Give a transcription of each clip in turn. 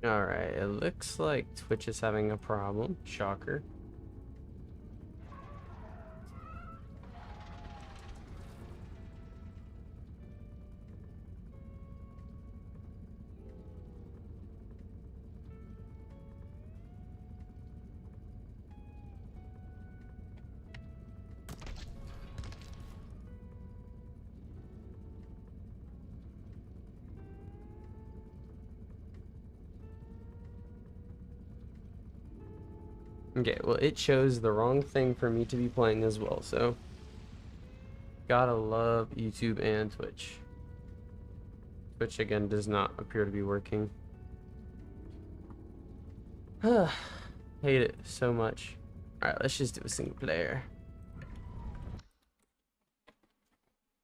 Alright, it looks like Twitch is having a problem. Shocker. Okay, well, it chose the wrong thing for me to be playing as well, so gotta love YouTube and Twitch. Twitch again does not appear to be working. Hate it so much. Alright, let's just do a single player.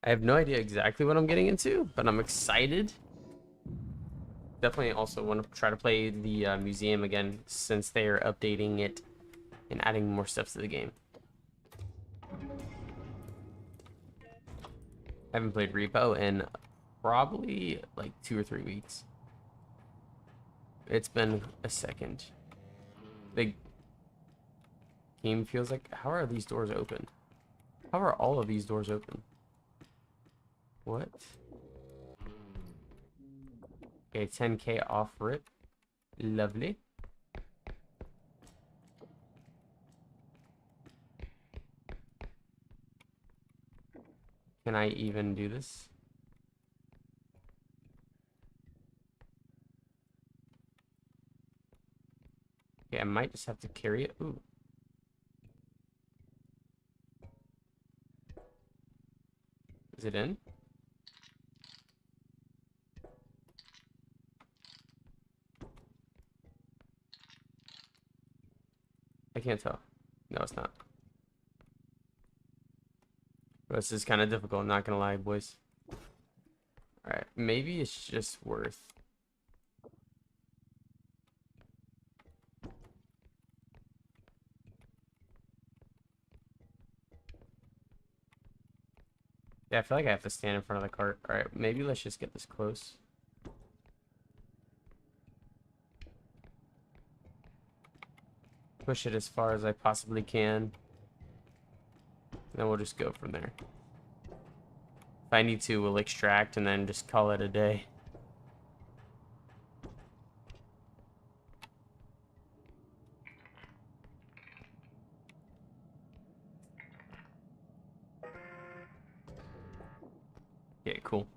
I have no idea exactly what I'm getting into, but I'm excited. Definitely also want to try to play the museum again since they are updating it and adding more stuff to the game. I haven't played Repo in probably like 2 or 3 weeks. It's been a second. The game feels like, how are these doors open? How are all of these doors open? What? Okay, 10K off rip. Lovely. Can I even do this? Okay, I might just have to carry it. Ooh. Is it in? I can't tell. No, it's not. This is kind of difficult, not gonna lie, boys. Alright, maybe it's just worth. Yeah, I feel like I have to stand in front of the cart. Alright, maybe let's just get this close. Push it as far as I possibly can. Then we'll just go from there. If I need to, we'll extract and then just call it a day. Okay, cool.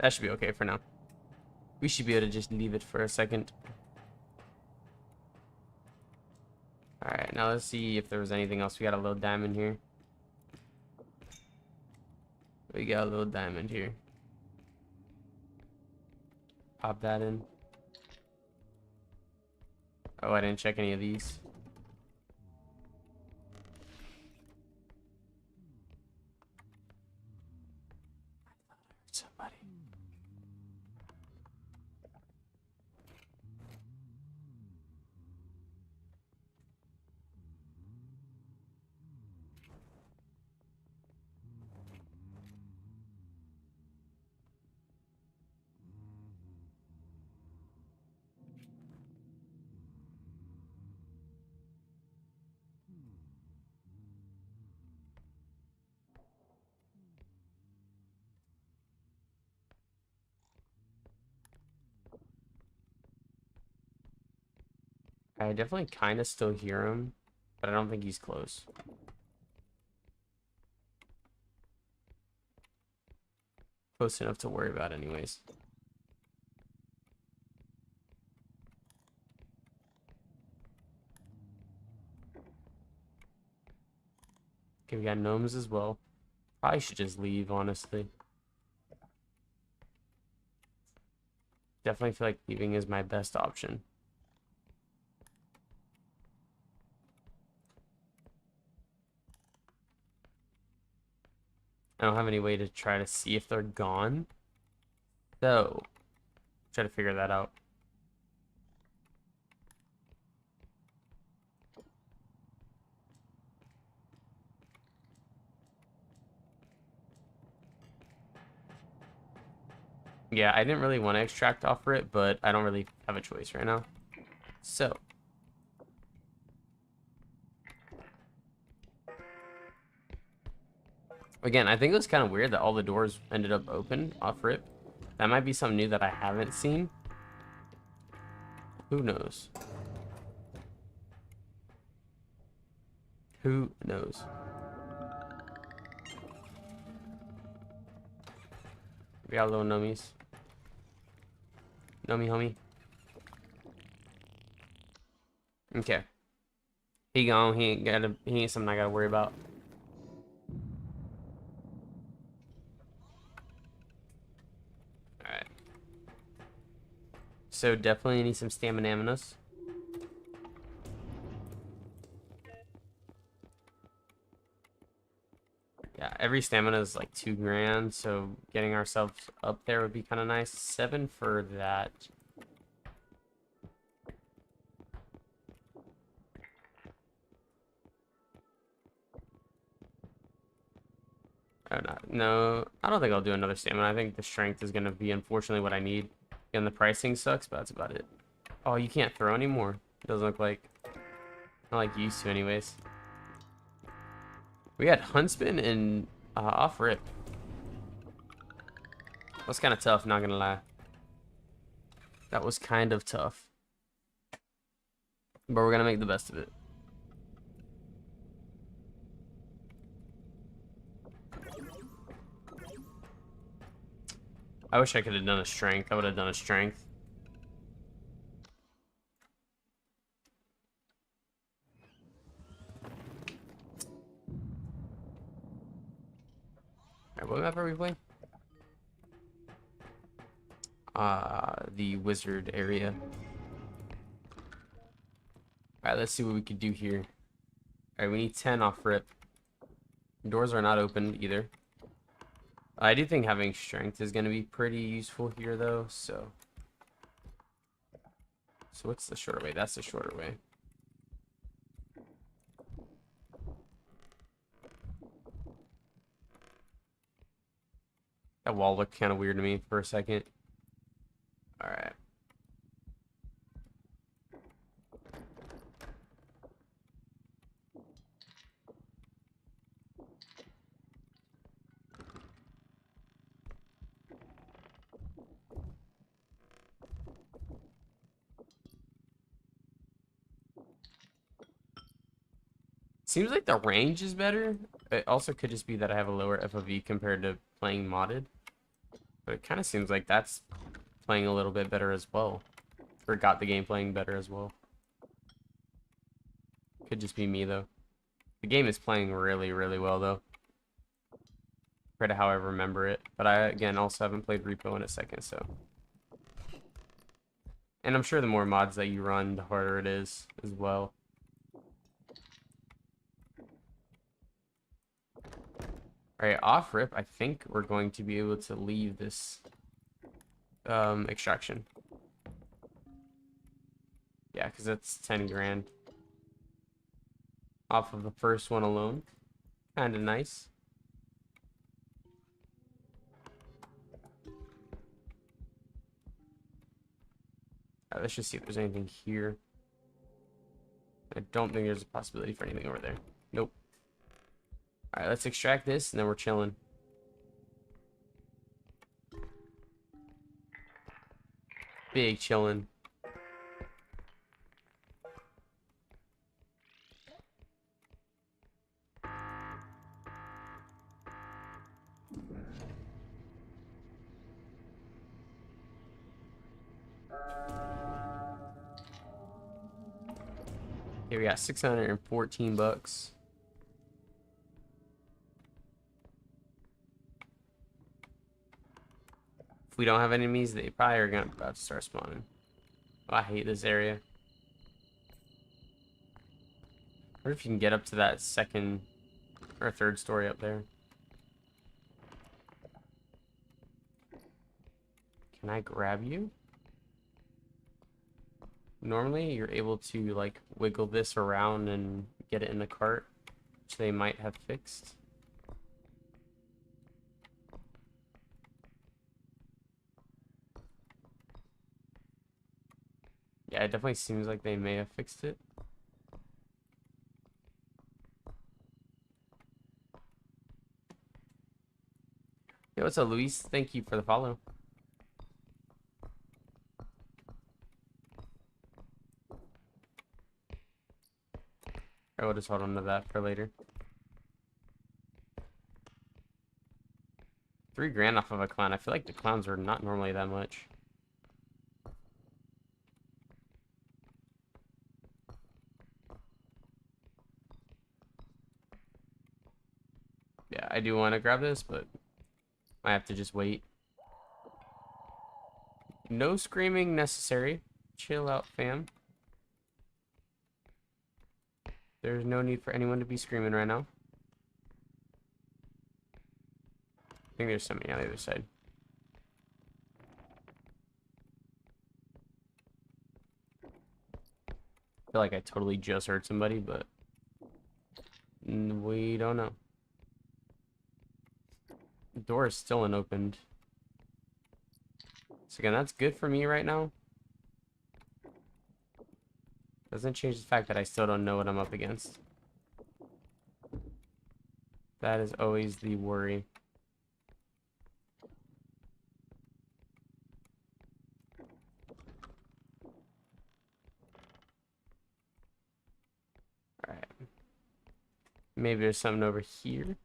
That should be okay for now. We should be able to just leave it for a second. Alright, now let's see if there was anything else. We got a little diamond here. We got a little diamond here. Pop that in. Oh, I didn't check any of these. Somebody. I definitely kind of still hear him, but I don't think he's close. Close enough to worry about anyways. Okay, we got gnomes as well. Probably should just leave, honestly. Definitely feel like leaving is my best option. I don't have any way to try to see if they're gone. So, try to figure that out. Yeah, I didn't really want to extract off for it, but I don't really have a choice right now. So, again, I think it was kind of weird that all the doors ended up open off rip. That might be something new that I haven't seen. Who knows? Who knows? We got little nummies. Nummy homie. Okay. He gone. He ain't something I gotta worry about. Alright. So definitely need some stamina. Yeah, every stamina is like 2 grand, so getting ourselves up there would be kind of nice. 7 for that. Oh, no, I don't think I'll do another stamina. I think the strength is going to be unfortunately what I need. Again, the pricing sucks, but that's about it. Oh, you can't throw anymore. It doesn't look like. Not like you used to anyways. We had Huntsman and off rip. That was kind of tough, not gonna lie. That was kind of tough. But we're gonna make the best of it. I wish I could have done a strength. I would have done a strength. Alright, what map are we playing? The wizard area. Alright, let's see what we can do here. Alright, we need 10 off rip. Doors are not open either. I do think having strength is going to be pretty useful here, though, so... So what's the shorter way? That's the shorter way. That wall looked kind of weird to me for a second. Alright. Seems like the range is better. It also could just be that I have a lower FOV compared to playing modded. But it kind of seems like that's playing a little bit better as well. Or got the game playing better as well. Could just be me, though. The game is playing really, really well, though. Compared to how I remember it. But I, again, also haven't played Repo in a second, so... And I'm sure the more mods that you run, the harder it is as well. Alright, off rip, I think we're going to be able to leave this extraction. Yeah, because that's 10 grand. Off of the first one alone. Kind of nice. Alright, let's just see if there's anything here. I don't think there's a possibility for anything over there. Nope. Alright, let's extract this, and then we're chilling. Big chilling. Okay, we got 614 bucks. If we don't have enemies, they probably are gonna about to start spawning. Oh, I hate this area. I wonder if you can get up to that second or third story up there. Can I grab you? Normally, you're able to like wiggle this around and get it in the cart, which they might have fixed. Yeah, it definitely seems like they may have fixed it. Yo, what's up, Luis? Thank you for the follow. I will just hold on to that for later. 3 grand off of a clown. I feel like the clowns are not normally that much. Yeah, I do want to grab this, but I have to just wait. No screaming necessary. Chill out, fam. There's no need for anyone to be screaming right now. I think there's somebody on the other side. I feel like I totally just heard somebody, but we don't know. The door is still unopened. So again, that's good for me right now. Doesn't change the fact that I still don't know what I'm up against. That is always the worry. Alright. Maybe there's something over here.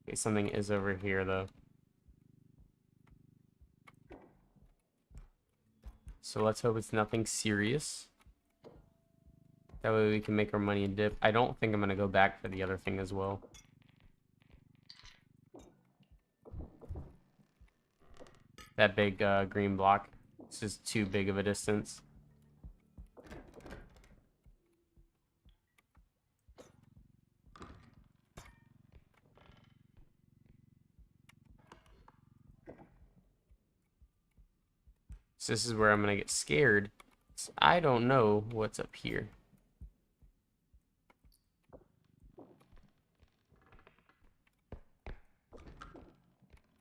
Okay, something is over here, though. So let's hope it's nothing serious. That way we can make our money and dip. I don't think I'm going to go back for the other thing as well. That big green block. It's just too big of a distance. So this is where I'm going to get scared. So I don't know what's up here.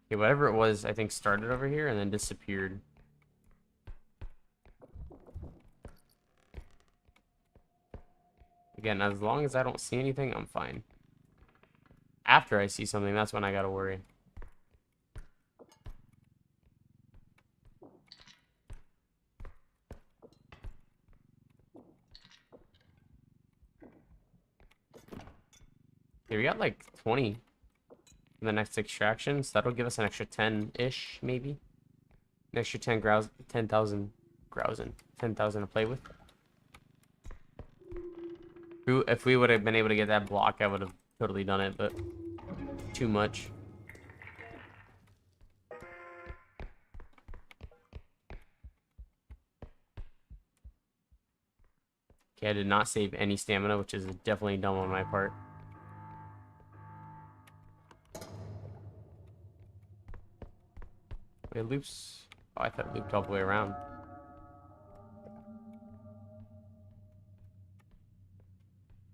Okay, whatever it was, I think started over here and then disappeared. Again, as long as I don't see anything, I'm fine. After I see something, that's when I gotta worry. Okay, we got like 20 in the next extraction, so that'll give us an extra 10-ish, maybe. An extra 10,000 grousing. 10,000 to play with. If we would have been able to get that block, I would have totally done it, but too much. Okay, I did not save any stamina, which is definitely dumb on my part. It loops. Oh, I thought it looped all the way around.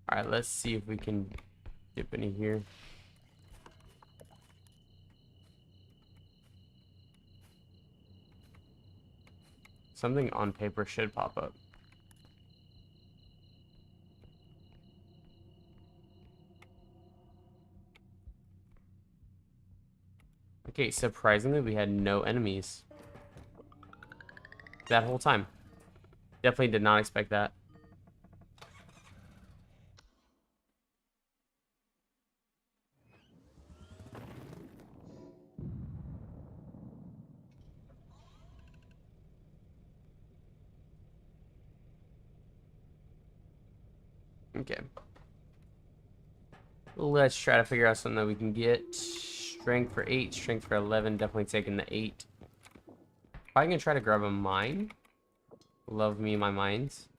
Alright, let's see if we can dip into here. Something on paper should pop up. Okay, surprisingly, we had no enemies that whole time. Definitely did not expect that. Okay. Let's try to figure out something that we can get. Strength for 8, strength for 11. Definitely taking the 8. Probably gonna try to grab a mine. Love me my mines.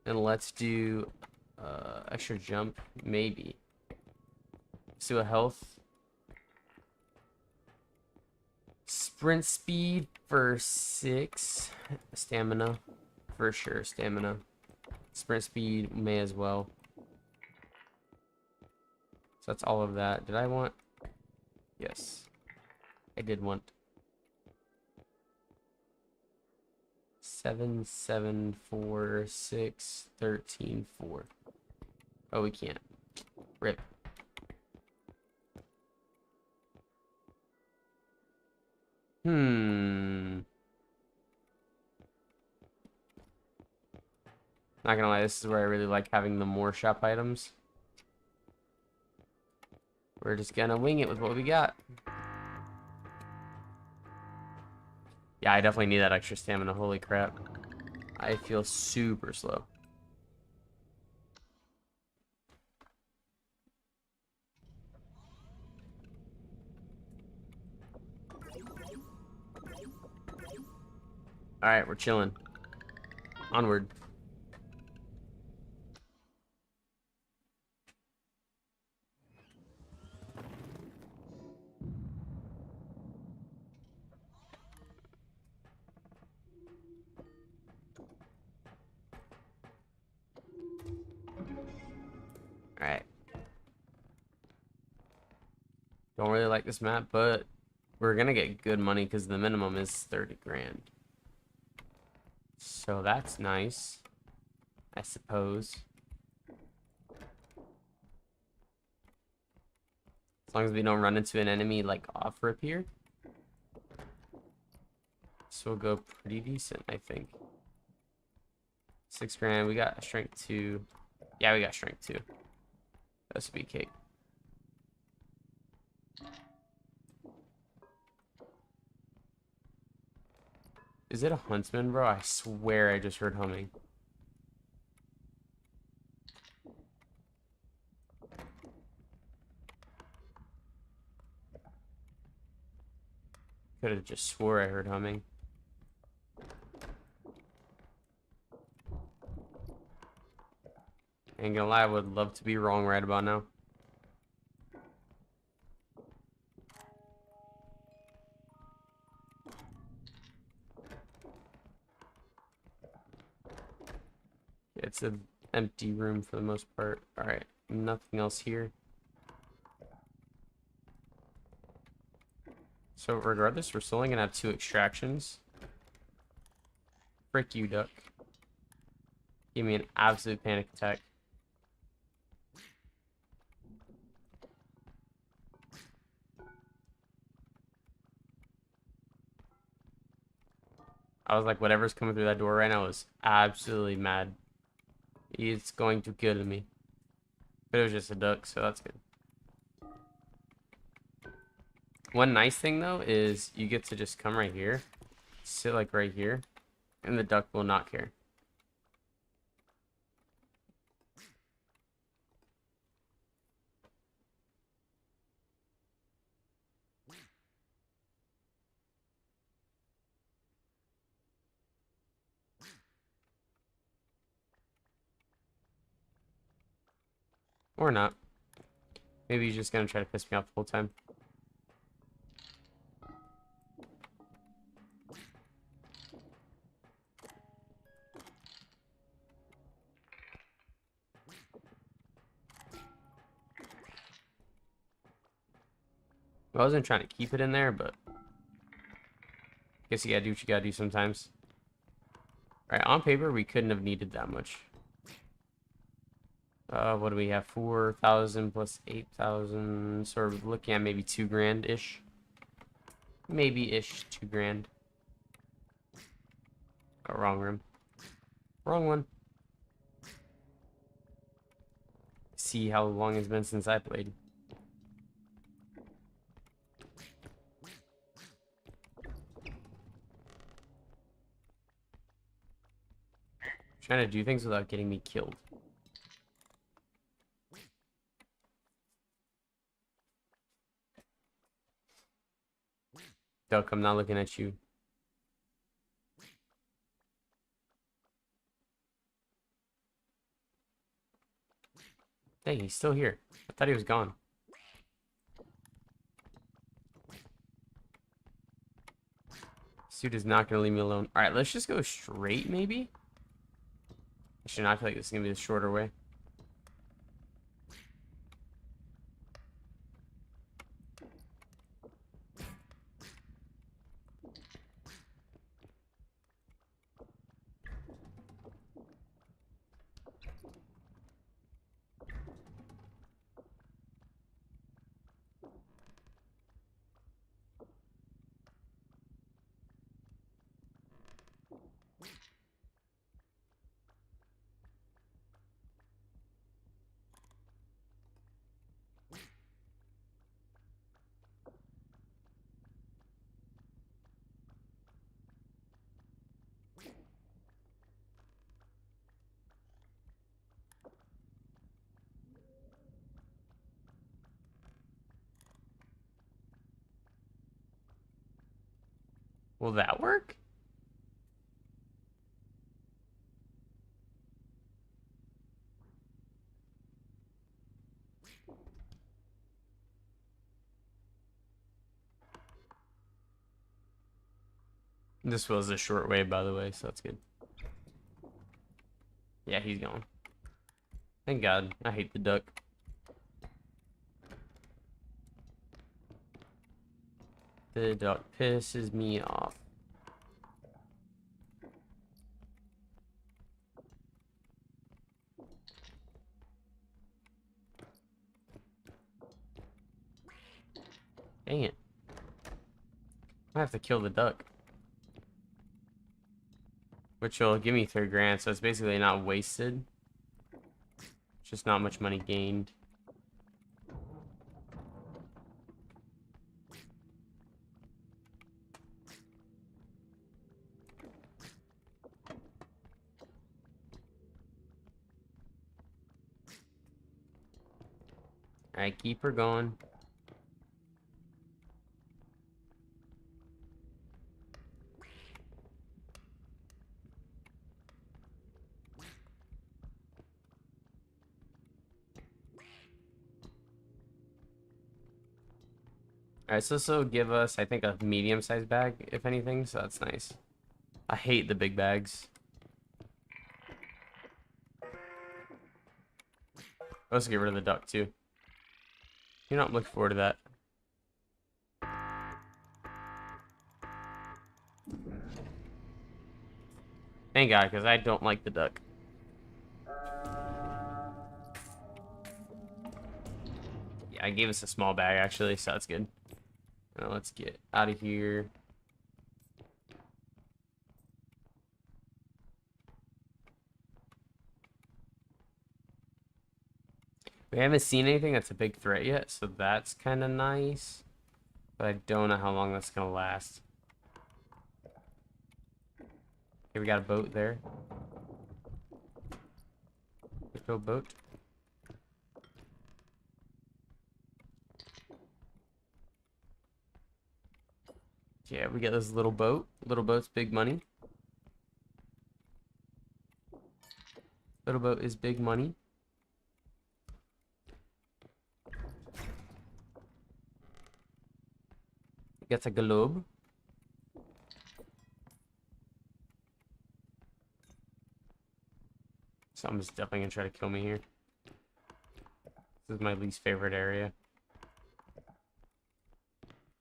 And let's do extra jump, maybe. Let's do a health. Sprint speed for 6. Stamina. For sure, stamina. Sprint speed, may as well. So that's all of that. Did I want? Yes. I did want 7, 7, 4, 6, 13, 4. Oh, we can't. Rip. Not gonna lie, this is where I really like having the more shop items. We're just gonna wing it with what we got. Yeah, I definitely need that extra stamina. Holy crap. I feel super slow. Alright, we're chilling. Onward. Alright. Don't really like this map, but we're gonna get good money because the minimum is 30 grand. So that's nice, I suppose. As long as we don't run into an enemy like off rip here. This will go pretty decent, I think. 6 grand. We got strength 2. Yeah, we got strength 2. That's a big cake. Is it a huntsman, bro? I swear I just heard humming. Could have just swore I heard humming. Ain't gonna lie, I would love to be wrong right about now. It's an empty room for the most part. Alright, nothing else here. So regardless, we're still only gonna have 2 extractions. Frick you, duck. Give me an absolute panic attack. I was like, whatever's coming through that door right now is absolutely mad. It's going to kill me. But it was just a duck, so that's good. One nice thing, though, is you get to just come right here. Sit, like, right here. And the duck will not care. Or not. Maybe he's just gonna try to piss me off the whole time. I wasn't trying to keep it in there, but guess you gotta do what you gotta do sometimes. Alright, on paper, we couldn't have needed that much. What do we have? 4,000 plus 8,000. So we're looking at maybe 2 grand-ish. Maybe-ish 2 grand. Oh, wrong room. Wrong one. See how long it's been since I played. Trying to do things without getting me killed. Duck, I'm not looking at you. Dang, he's still here. I thought he was gone. This dude is not gonna leave me alone. Alright, let's just go straight, maybe? Actually, no, I feel like this is gonna be the shorter way. Will that work? This was a short way, by the way, so that's good. Yeah, he's gone. Thank God. I hate the duck. The duck pisses me off. Dang it. I have to kill the duck. Which will give me 3 grand, so it's basically not wasted. Just not much money gained. Alright, keep her going. Alright, so this will give us, I think, a medium-sized bag, if anything, so that's nice. I hate the big bags. Let's get rid of the duck, too. You're not looking forward to that. Thank God, because I don't like the duck. Yeah, I gave us a small bag, actually, so that's good. Now let's get out of here. We haven't seen anything that's a big threat yet, so that's kind of nice. But I don't know how long that's going to last. Okay, we got a boat there. Let's go boat. Yeah, we got this little boat. Little boat's big money. Little boat is big money. Gets a globe. Something's definitely gonna try to kill me here. This is my least favorite area.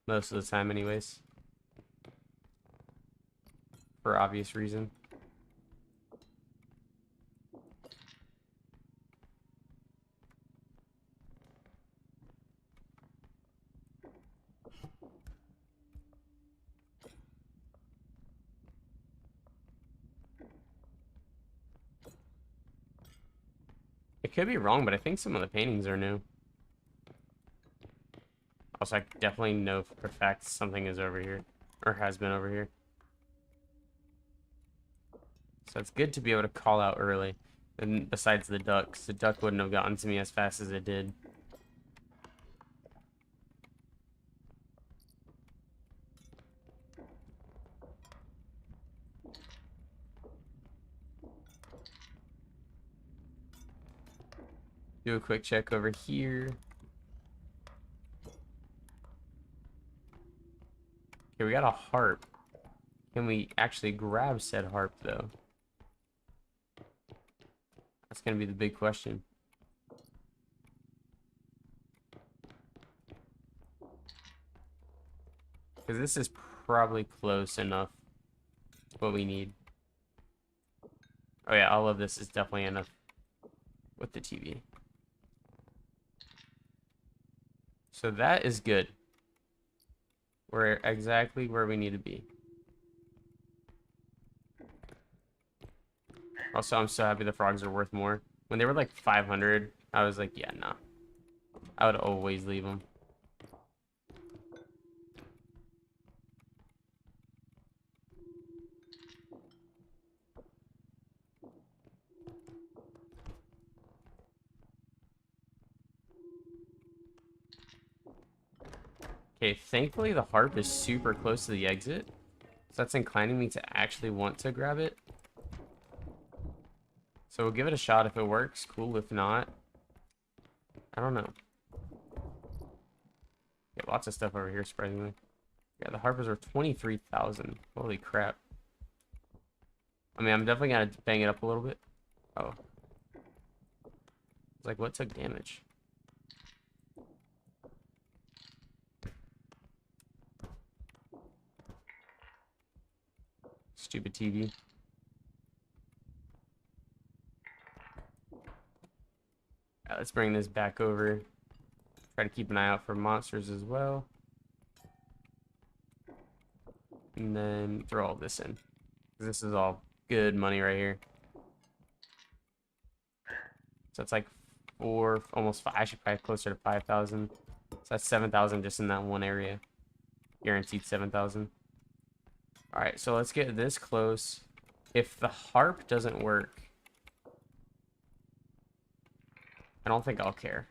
Most of the time, anyways. For obvious reason. It could be wrong, but I think some of the paintings are new. Also, I definitely know for a fact something is over here. Or has been over here. So it's good to be able to call out early. And besides the ducks, the duck wouldn't have gotten to me as fast as it did. Do a quick check over here. Okay, we got a harp. Can we actually grab said harp, though? That's gonna be the big question. Because this is probably close enough to what we need. Oh yeah, all of this is definitely enough with the TV. So that is good. We're exactly where we need to be. Also, I'm so happy the frogs are worth more. When they were like 500, I was like, yeah, nah. I would always leave them. Okay, thankfully the harp is super close to the exit. So that's inclining me to actually want to grab it. So we'll give it a shot. If it works, cool. If not, I don't know. Got lots of stuff over here, surprisingly. Yeah, the harpers are 23,000. Holy crap. I mean, I'm definitely gonna bang it up a little bit. Oh. It's like, what took damage? Stupid TV. Right, let's bring this back over. Try to keep an eye out for monsters as well. And then throw all this in. This is all good money right here. So it's like almost five. Actually, probably closer to 5,000. So that's 7,000 just in that one area. Guaranteed 7,000. All right, so let's get this close. If the harp doesn't work, I don't think I'll care.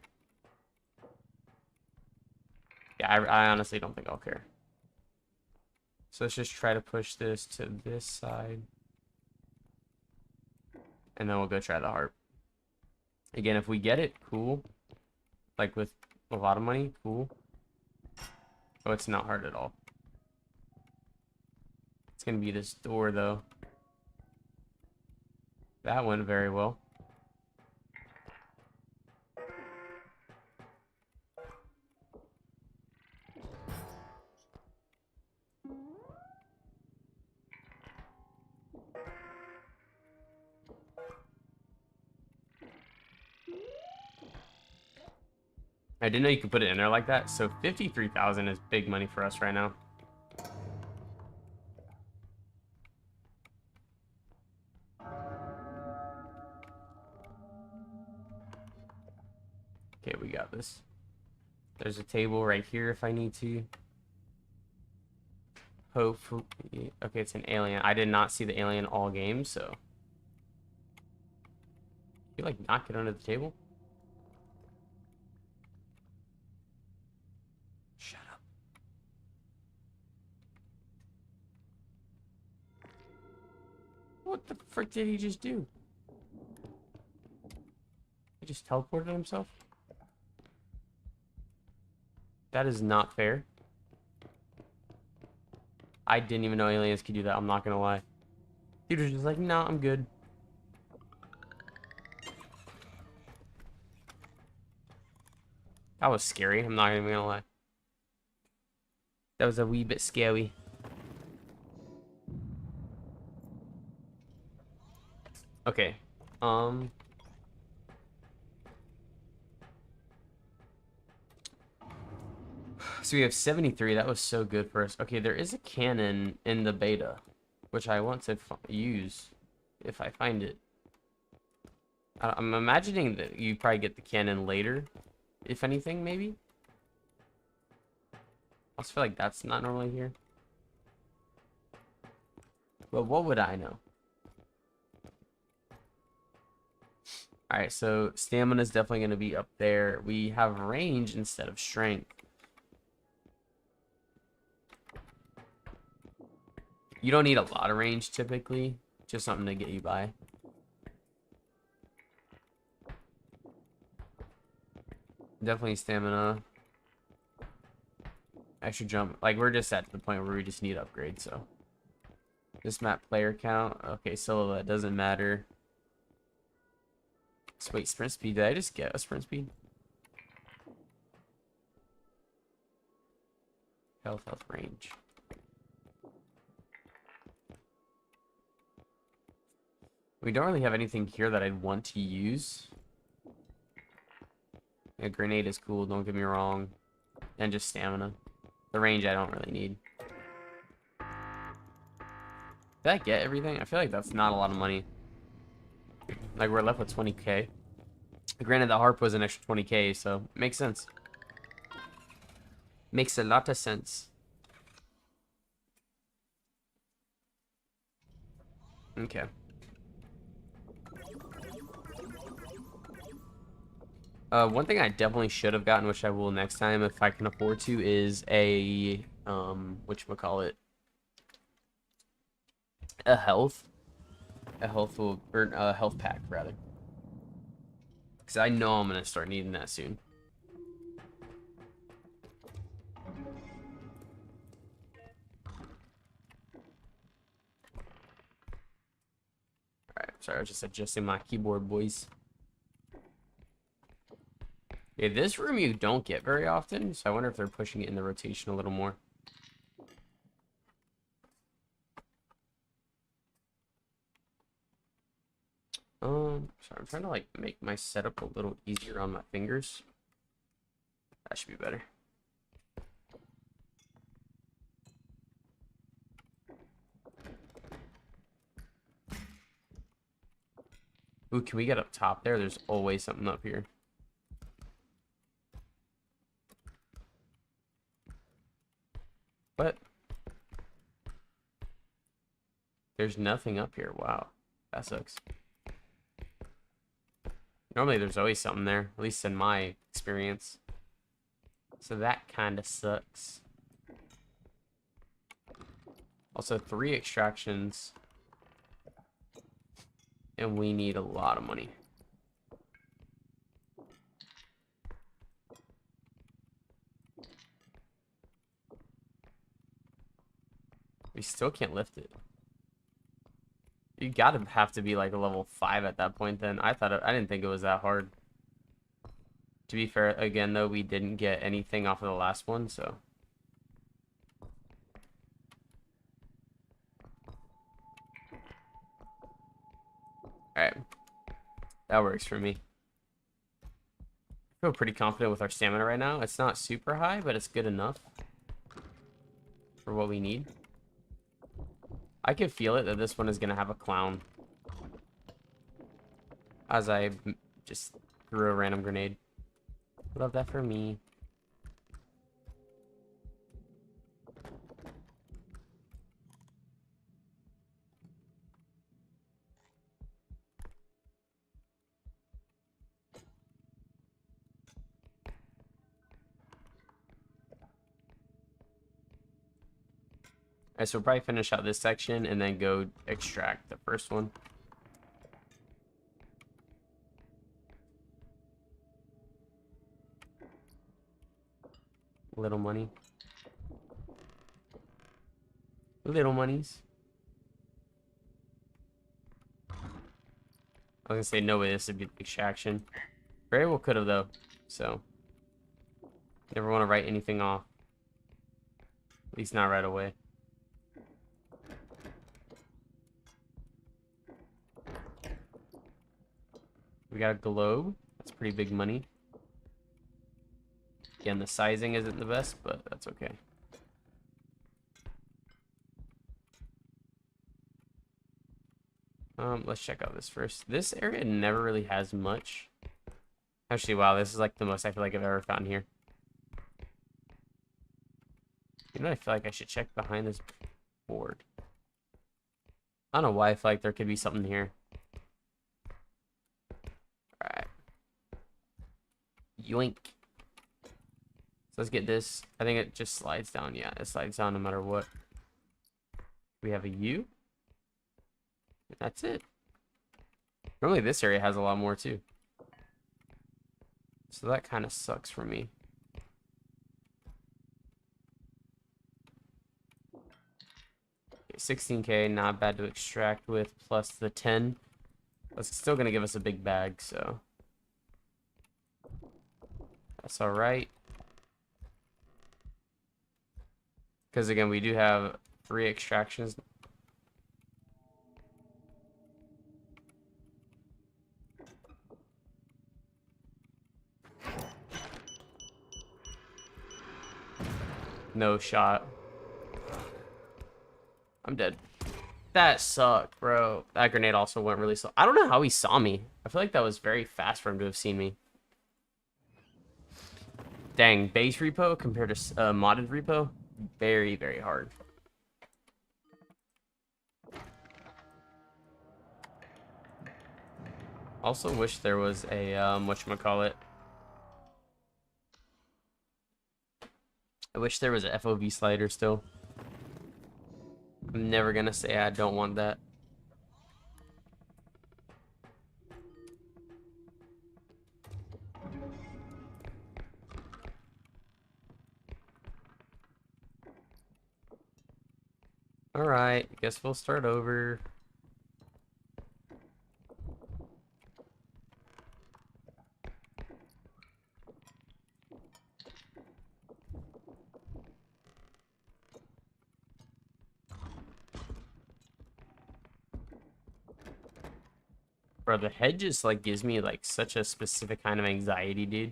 Yeah, I honestly don't think I'll care. So let's just try to push this to this side. And then we'll go try the harp. Again, if we get it, cool. Like with a lot of money, cool. Oh, it's not hard at all. It's gonna be this door though. That went very well. I didn't know you could put it in there like that. So 53,000 is big money for us right now. Okay, we got this. There's a table right here if I need to. Hopefully. Okay, it's an alien. I did not see the alien all game, so. You like not get under the table? Shut up. What the frick did he just do? He just teleported himself? That is not fair. I didn't even know aliens could do that. I'm not gonna lie. Dude was just like, no, I'm good. That was scary. I'm not even gonna lie. That was a wee bit scary. Okay. So we have 73. That was so good for us. Okay, there is a cannon in the beta, which I want to use if I find it. I'm imagining that you probably get the cannon later, if anything, maybe. I also feel like that's not normally here. But what would I know? Alright, so stamina is definitely going to be up there. We have range instead of strength. You don't need a lot of range typically, just something to get you by. Definitely stamina. Extra jump. Like, we're just at the point where we just need upgrades, so. This map player count. Okay, solo, that doesn't matter. So wait, sprint speed. Did I just get a sprint speed? Health, range. We don't really have anything here that I'd want to use. A grenade is cool, don't get me wrong. And just stamina. The range I don't really need. Did I get everything? I feel like that's not a lot of money. Like, we're left with 20k. Granted, the harp was an extra 20k, so makes sense. Makes a lot of sense. Okay. One thing I definitely should have gotten, which I will next time if I can afford to, is a whatchamacallit? A health pack rather. Because I know I'm gonna start needing that soon. Alright, sorry, I was just adjusting my keyboard, boys. Yeah, this room you don't get very often, so I wonder if they're pushing it in the rotation a little more. Sorry, I'm trying to like make my setup a little easier on my fingers. That should be better. Ooh, can we get up top there? There's always something up here. What? There's nothing up here. Wow. That sucks. Normally there's always something there, at least in my experience. So that kind of sucks. Also, 3 extractions. And we need a lot of money. We still can't lift it. You gotta have to be like a level 5 at that point then. I didn't think it was that hard. To be fair, again though, we didn't get anything off of the last one, so. Alright. That works for me. I feel pretty confident with our stamina right now. It's not super high, but it's good enough for what we need. I can feel it that this one is going to have a clown. As I just threw a random grenade. Love that for me. Alright, so we'll probably finish out this section and then go extract the first one. Little money. Little monies. I was gonna say no way this would be extraction. Very well could have though. So never want to write anything off. At least not right away. We got a globe. That's pretty big money. Again, the sizing isn't the best, but that's okay. Let's check out this first. This area never really has much. Actually, wow, this is like the most I feel like I've ever found here. You know, I feel like I should check behind this board. I don't know why I feel like there could be something here. Alright. Yoink. So let's get this. I think it just slides down. Yeah, it slides down no matter what. We have a U. That's it. Normally this area has a lot more too. So that kind of sucks for me. Okay, 16k, not bad to extract with, plus the 10. That's still going to give us a big bag, so That's all right. Because again, we do have 3 extractions. No shot. I'm dead. That sucked, bro. That grenade also went really slow. I don't know how he saw me. I feel like that was very fast for him to have seen me. Dang, base repo compared to modded repo, very, very hard. Also wish there was a, whatchamacallit. I wish there was an FOV slider still. I'm never gonna say I don't want that. Alright, guess we'll start over. Bro, the head just like gives me like such a specific kind of anxiety, dude.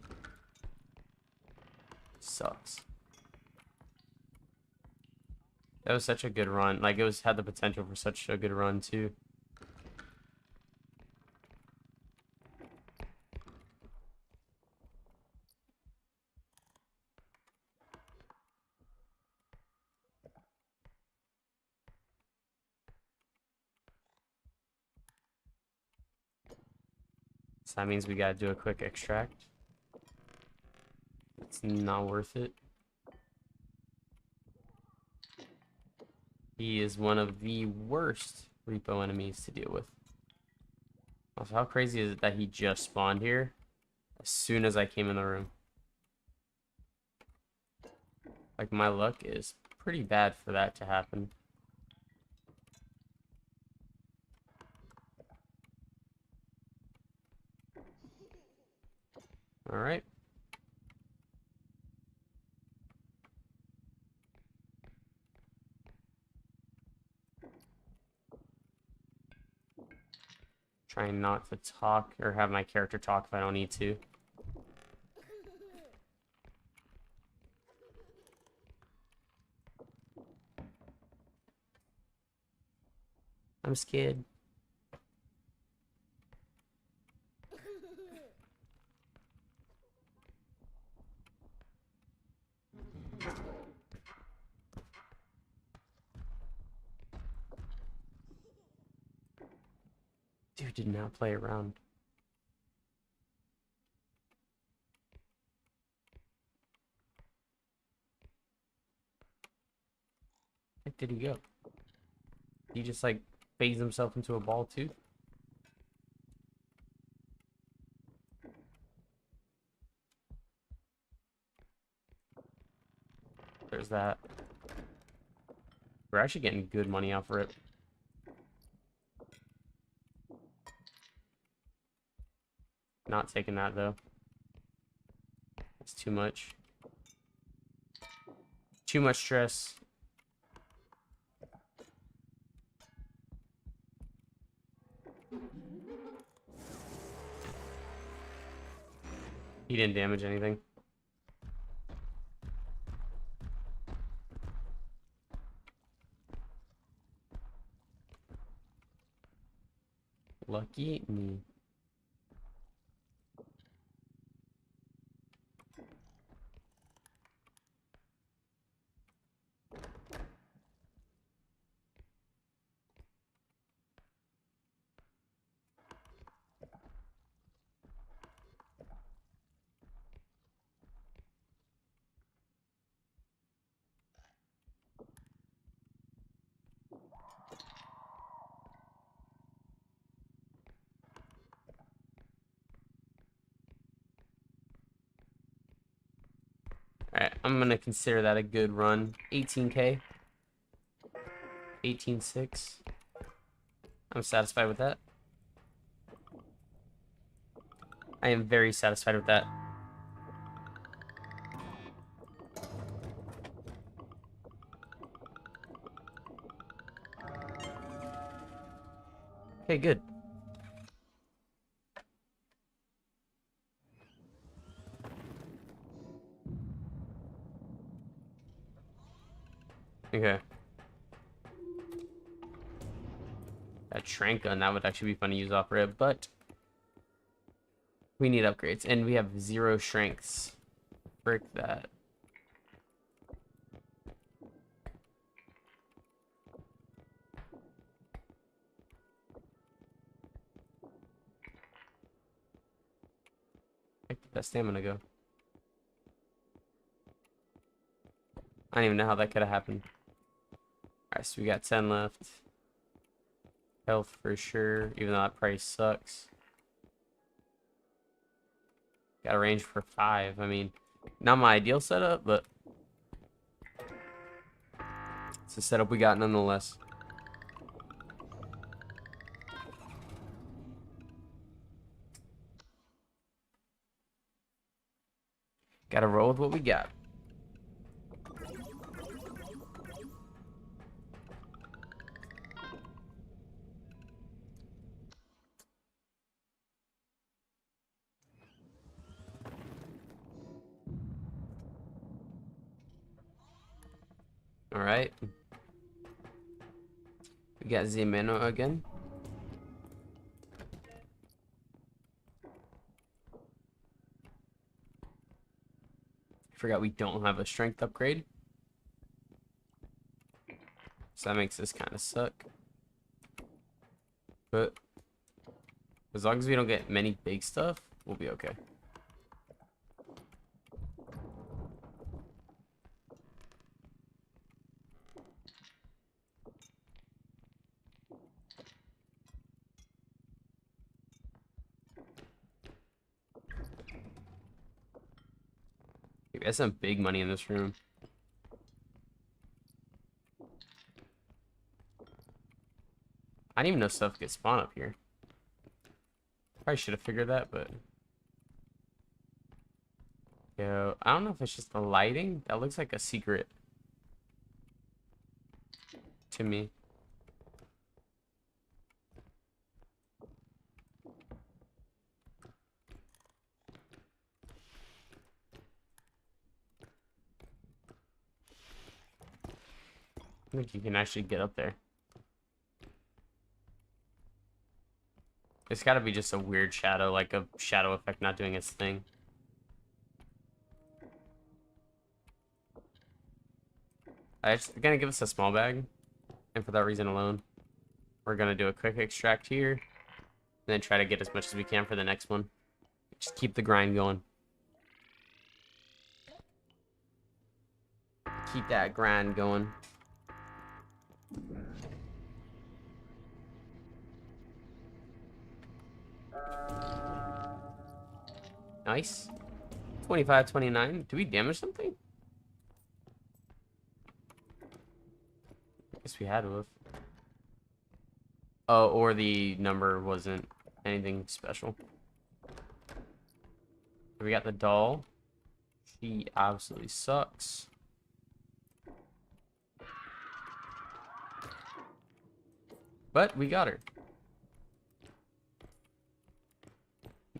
Sucks. That was such a good run. Like, it was had the potential for such a good run too. So that means we gotta do a quick extract. It's not worth it. He is one of the worst repo enemies to deal with. Also, how crazy is it that he just spawned here as soon as I came in the room? Like, my luck is pretty bad for that to happen. All right. Trying not to talk or have my character talk if I don't need to. I'm scared. Dude did not play around. Where did he go? He just like phased himself into a ball too. There's that. We're actually getting good money off of it. Not taking that though. It's too much. Too much stress. He didn't damage anything. Lucky me. Alright, I'm gonna consider that a good run. 18k. 18.6. I'm satisfied with that. I am very satisfied with that. Okay, good. Okay. That Trank gun, that would actually be fun to use off rib, but we need upgrades, and we have 0 strengths. Frick that. Where did that stamina go? I don't even know how that could have happened. Alright, so we got 10 left. Health for sure, even though that price sucks. Got a range for 5. I mean, not my ideal setup, but it's the setup we got nonetheless. Gotta roll with what we got. Alright. We got Zemeno again. Forgot we don't have a strength upgrade. So that makes this kind of suck. But as long as we don't get many big stuff, we'll be okay. We got some big money in this room. I didn't even know stuff could spawn up here. Probably should have figured that, but... Yo, I don't know if it's just the lighting. That looks like a secret. To me. I think you can actually get up there. It's gotta be just a weird shadow, like a shadow effect not doing its thing. It's gonna give us a small bag, and for that reason alone, we're gonna do a quick extract here, and then try to get as much as we can for the next one. Just keep the grind going. Keep that grind going. Nice. 25, 29. Do we damage something? I guess we had to have. Oh, or the number wasn't anything special. We got the doll. She absolutely sucks. But we got her.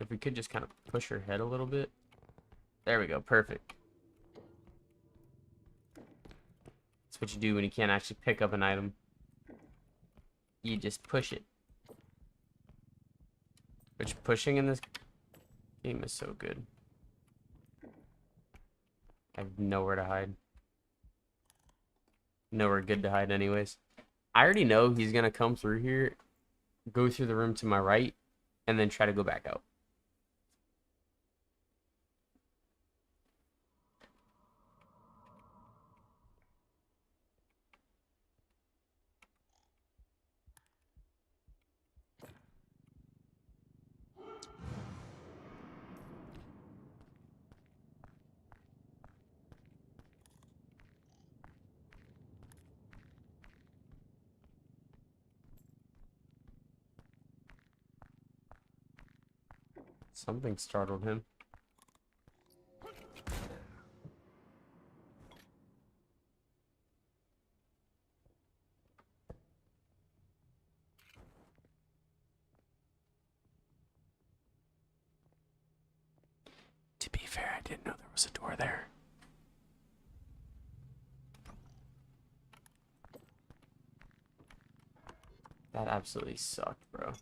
If we could just kind of push her head a little bit. There we go. Perfect. That's what you do when you can't actually pick up an item. You just push it. Which pushing in this game is so good. I have nowhere to hide. Nowhere good to hide anyways. I already know he's going to come through here, go through the room to my right, and then try to go back out. Something startled him. I didn't know there was a door there. That absolutely sucked, bro.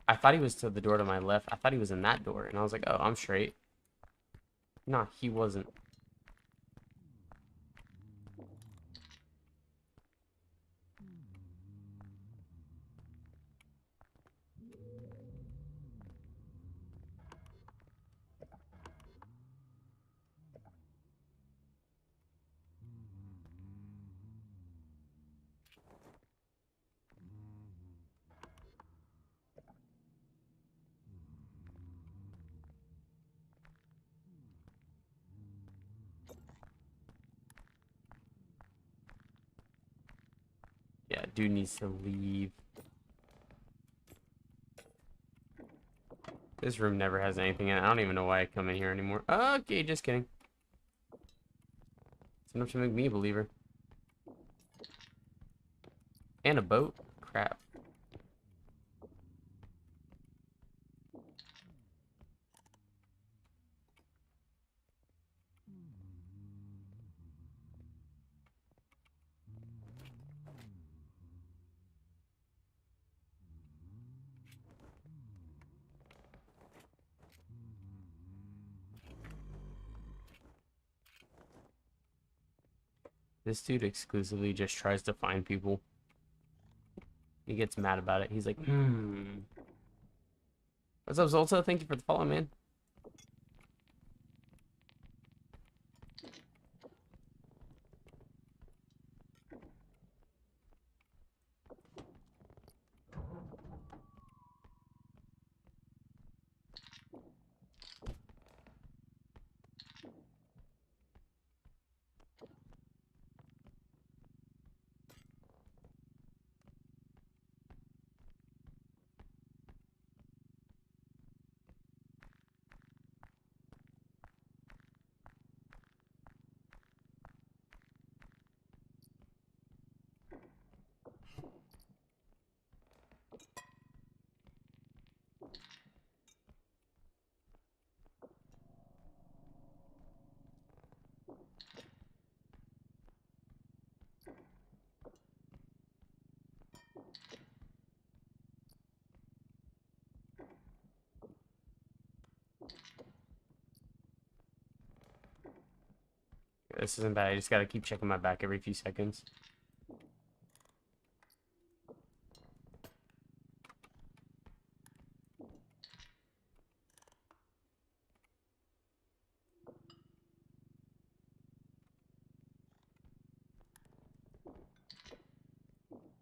I thought he was to the door to my left. I thought he was in that door, and I was like, oh, I'm straight. Nah, he wasn't. Yeah, dude needs to leave. This room never has anything in it. I don't even know why I come in here anymore. Okay, just kidding. It's enough to make me a believer. And a boat? Crap. This dude exclusively just tries to find people. He gets mad about it. He's like, What's up, Zolta? Thank you for the follow, man. This isn't bad. I just gotta keep checking my back every few seconds.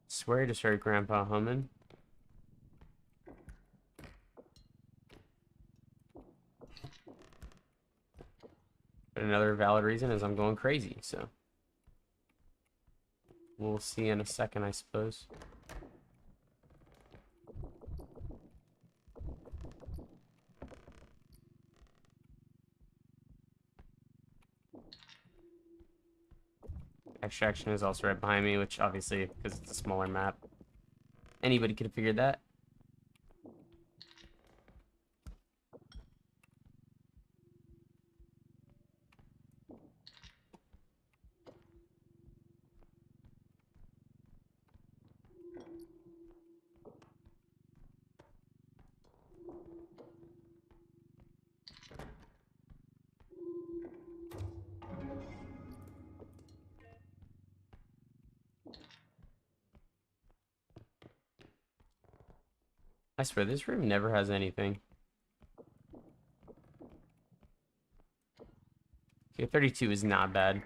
Swear I just heard Grandpa humming. But another valid reason is I'm going crazy, so. We'll see in a second, I suppose. Extraction is also right behind me, which obviously, because it's a smaller map, anybody could have figured that. I swear, this room never has anything. Okay, 32 is not bad.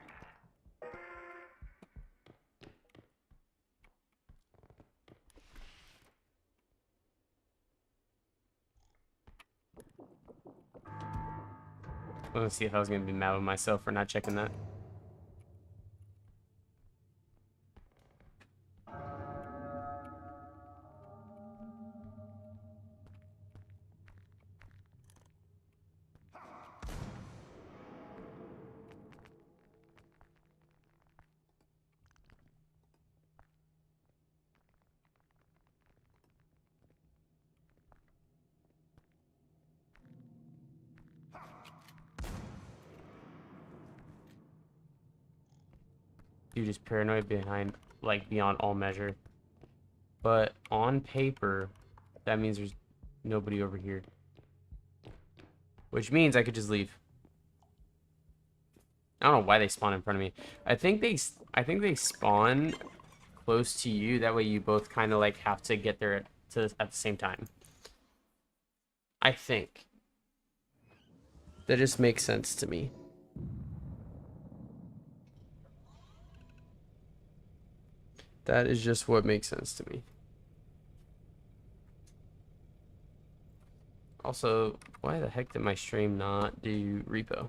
Let's see if I was gonna be mad with myself for not checking that. Dude is paranoid behind, like, beyond all measure. But on paper, that means there's nobody over here. Which means I could just leave. I don't know why they spawn in front of me. I think they spawn close to you. That way you both kind of like have to get there at the same time. I think. That just makes sense to me. That is just what makes sense to me. Also, why the heck did my stream not do repo?